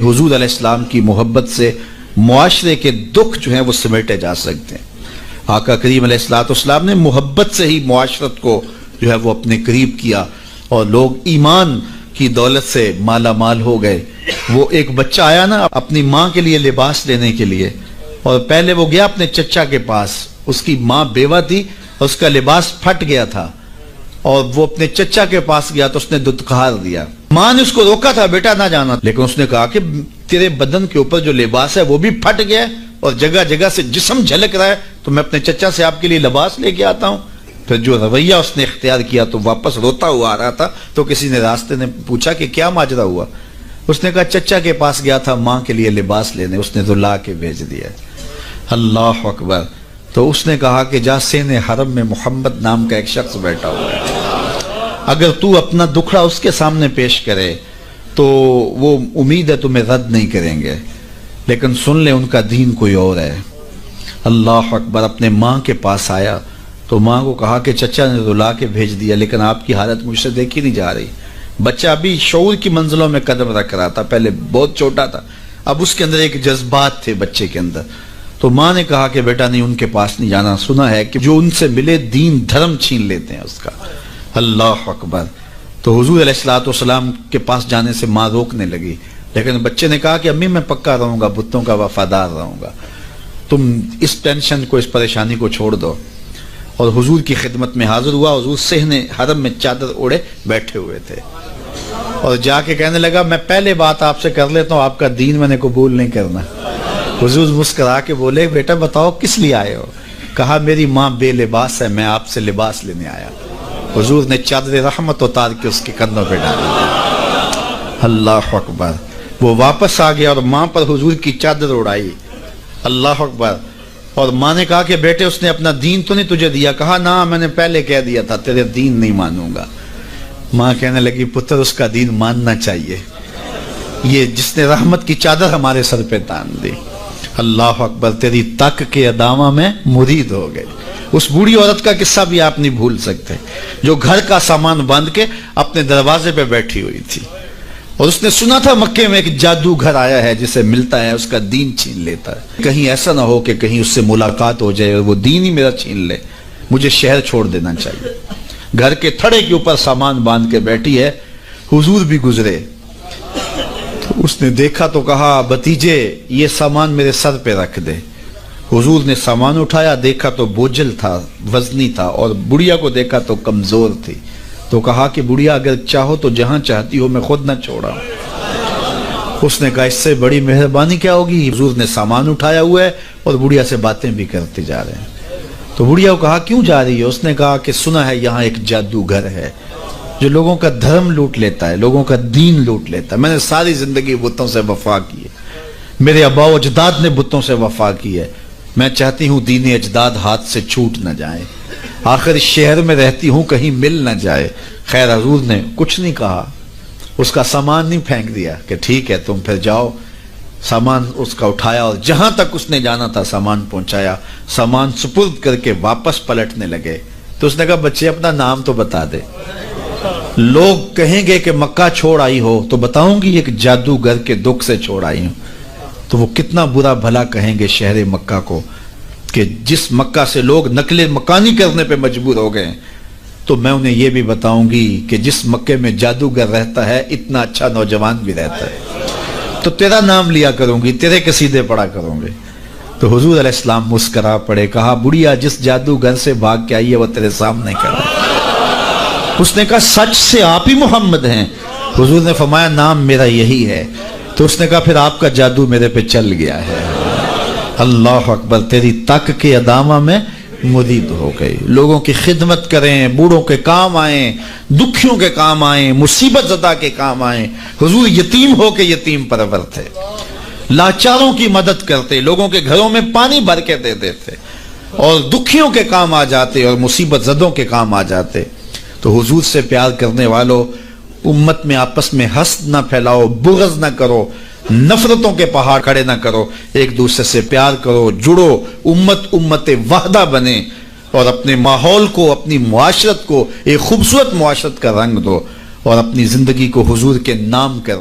حضور علیہ السلام کی محبت سے معاشرے کے دکھ جو ہیں وہ سمیٹے جا سکتے ہیں۔ آقا کریم علیہ السلام نے محبت سے ہی معاشرت کو جو ہے وہ اپنے قریب کیا اور لوگ ایمان کی دولت سے مالا مال ہو گئے۔ وہ ایک بچہ آیا نا اپنی ماں کے لیے لباس لینے کے لیے، اور پہلے وہ گیا اپنے چچا کے پاس، اس کی ماں بیوہ تھی اور اس کا لباس پھٹ گیا تھا، اور وہ اپنے چچا کے پاس گیا تو اس نے دھتکار دیا۔ ماں نے اس کو روکا تھا بیٹا نہ جانا، لیکن اس نے کہا کہ تیرے بدن کے اوپر جو لباس ہے وہ بھی پھٹ گیا اور جگہ جگہ سے جسم جھلک رہا ہے، تو میں اپنے چچا سے آپ کے لیے لباس لے کے آتا ہوں۔ پھر جو رویہ اس نے اختیار کیا تو واپس روتا ہوا آ رہا تھا، تو کسی نے راستے نے پوچھا کہ کیا ماجرا ہوا؟ اس نے کہا چچا کے پاس گیا تھا ماں کے لیے لباس لینے، اس نے رلا کے بھیج دیا۔ اللہ اکبر۔ تو اس نے کہا کہ جا سین حرم میں محمد نام کا ایک شخص بیٹھا ہوا ہے، اگر تو اپنا دکھڑا اس کے سامنے پیش کرے تو وہ امید ہے تمہیں رد نہیں کریں گے، لیکن سن لے ان کا دین کوئی اور ہے۔ اللہ اکبر۔ اپنے ماں کے پاس آیا تو ماں کو کہا کہ چچا نے رلا کے بھیج دیا، لیکن آپ کی حالت مجھ سے دیکھی نہیں جا رہی۔ بچہ ابھی شعور کی منزلوں میں قدم رکھ رہا تھا، پہلے بہت چھوٹا تھا، اب اس کے اندر ایک جذبات تھے بچے کے اندر۔ تو ماں نے کہا کہ بیٹا نہیں ان کے پاس نہیں جانا، سنا ہے کہ جو ان سے ملے دین دھرم چھین لیتے ہیں اس کا۔ اللہ اکبر۔ تو حضور علیہ السلام کے پاس جانے سے ماں روکنے لگی، لیکن بچے نے کہا کہ امی میں پکا رہوں گا، بتوں کا وفادار رہوں گا، تم اس ٹینشن کو اس پریشانی کو چھوڑ دو۔ اور حضور کی خدمت میں حاضر ہوا۔ حضور صحن حرم میں چادر اوڑے بیٹھے ہوئے تھے، اور جا کے کہنے لگا میں پہلے بات آپ سے کر لیتا ہوں، آپ کا دین میں نے قبول نہیں کرنا۔ حضور مسکرا کے بولے بیٹا بتاؤ کس لیے آئے ہو؟ کہا میری ماں بے لباس ہے، میں آپ سے لباس لینے آیا۔ حضور نے چادر رحمت اتار کے اس کے کندھوں پہ ڈالی۔ اللہ اکبر۔ وہ واپس آ گیا اور ماں پر حضور کی چادر اڑائی۔ اللہ اکبر۔ اور ماں نے کہا کہ بیٹے اس نے اپنا دین تو نہیں تجھے دیا؟ کہا نہ میں نے پہلے کہہ دیا تھا تیرے دین نہیں مانوں گا۔ ماں کہنے لگی پتر اس کا دین ماننا چاہیے، یہ جس نے رحمت کی چادر ہمارے سر پہ تان دی۔ اللہ اکبر۔ تیری تک کے ادامہ میں مرید ہو گئے۔ اس بوڑھی عورت کا قصہ بھی آپ نہیں بھول سکتے، جو گھر کا سامان باندھ کے اپنے دروازے پہ بیٹھی ہوئی تھی، اور اس نے سنا تھا مکے میں ایک جادوگر آیا ہے جسے ملتا ہے اس کا دین چھین لیتا ہے، کہیں ایسا نہ ہو کہ کہیں اس سے ملاقات ہو جائے اور وہ دین ہی میرا چھین لے، مجھے شہر چھوڑ دینا چاہیے۔ گھر کے تھڑے کے اوپر سامان باندھ کے بیٹھی ہے۔ حضور بھی گزرے تو اس نے دیکھا تو کہا بھتیجے یہ سامان میرے سر پہ رکھ دے۔ حضور نے سامان اٹھایا، دیکھا تو بوجھل تھا، وزنی تھا، اور بڑھیا کو دیکھا تو کمزور تھی، تو کہا کہ بڑھیا اگر چاہو تو جہاں چاہتی ہو میں خود نہ چھوڑا۔ اس نے کہا اس سے بڑی مہربانی کیا ہوگی؟ حضور نے سامان اٹھایا ہوا ہے اور بڑھیا سے باتیں بھی کرتے جا رہے ہیں۔ تو بڑھیا کو کہا کیوں جا رہی ہے؟ اس نے کہا کہ سنا ہے یہاں ایک جادوگر ہے جو لوگوں کا دھرم لوٹ لیتا ہے، لوگوں کا دین لوٹ لیتا ہے۔ میں نے ساری زندگی بتوں سے وفا کی ہے، میرے آباء و اجداد نے بتوں سے وفا کی ہے، میں چاہتی ہوں دین اجداد ہاتھ سے چھوٹ نہ جائیں، آخر اس شہر میں رہتی ہوں کہیں مل نہ جائے۔ خیر حضور نے کچھ نہیں کہا، اس کا سامان نہیں پھینک دیا کہ ٹھیک ہے تم پھر جاؤ۔ سامان اس کا اٹھایا اور جہاں تک اس نے جانا تھا سامان پہنچایا، سامان سپرد کر کے واپس پلٹنے لگے۔ تو اس نے کہا بچے اپنا نام تو بتا دے، لوگ کہیں گے کہ مکہ چھوڑ آئی ہو تو بتاؤں گی ایک جادوگر کے دکھ سے چھوڑ آئی ہوں، تو وہ کتنا برا بھلا کہیں گے شہر مکہ کو کہ جس مکہ سے لوگ نقل مکانی کرنے پہ مجبور ہو گئے۔ تو میں انہیں یہ بھی بتاؤں گی کہ جس مکے میں جادوگر رہتا ہے اتنا اچھا نوجوان بھی رہتا ہے، تو تیرا نام لیا کروں گی، تیرے قصیدے پڑھا کروں گے۔ تو حضور علیہ السلام مسکرا پڑے، کہا بڑھیا جس جادوگر سے بھاگ کے آئی ہے وہ تیرے سامنے کھڑا ہے۔ اس نے کہا سچ سے آپ ہی محمد ہیں؟ حضور نے فرمایا نام میرا یہی ہے۔ تو اس نے کہا پھر آپ کا جادو میرے پہ چل گیا ہے۔ اللہ اکبر۔ تیری تک کے ادامہ میں مرید ہو گئی۔ لوگوں کی خدمت کریں، بوڑھوں کے کام آئیں، دکھیوں کے کام آئیں، مصیبت زدہ کے کام آئیں۔ حضور یتیم ہو کے یتیم پرور تھے، لاچاروں کی مدد کرتے، لوگوں کے گھروں میں پانی بھر کے دے دیتے، اور دکھیوں کے کام آ جاتے اور مصیبت زدوں کے کام آ جاتے۔ تو حضور سے پیار کرنے والوں، امت میں آپس میں حسد نہ پھیلاؤ، بغض نہ کرو، نفرتوں کے پہاڑ کھڑے نہ کرو، ایک دوسرے سے پیار کرو، جڑو، امت وحدہ بنے، اور اپنے ماحول کو، اپنی معاشرت کو ایک خوبصورت معاشرت کا رنگ دو، اور اپنی زندگی کو حضور کے نام کر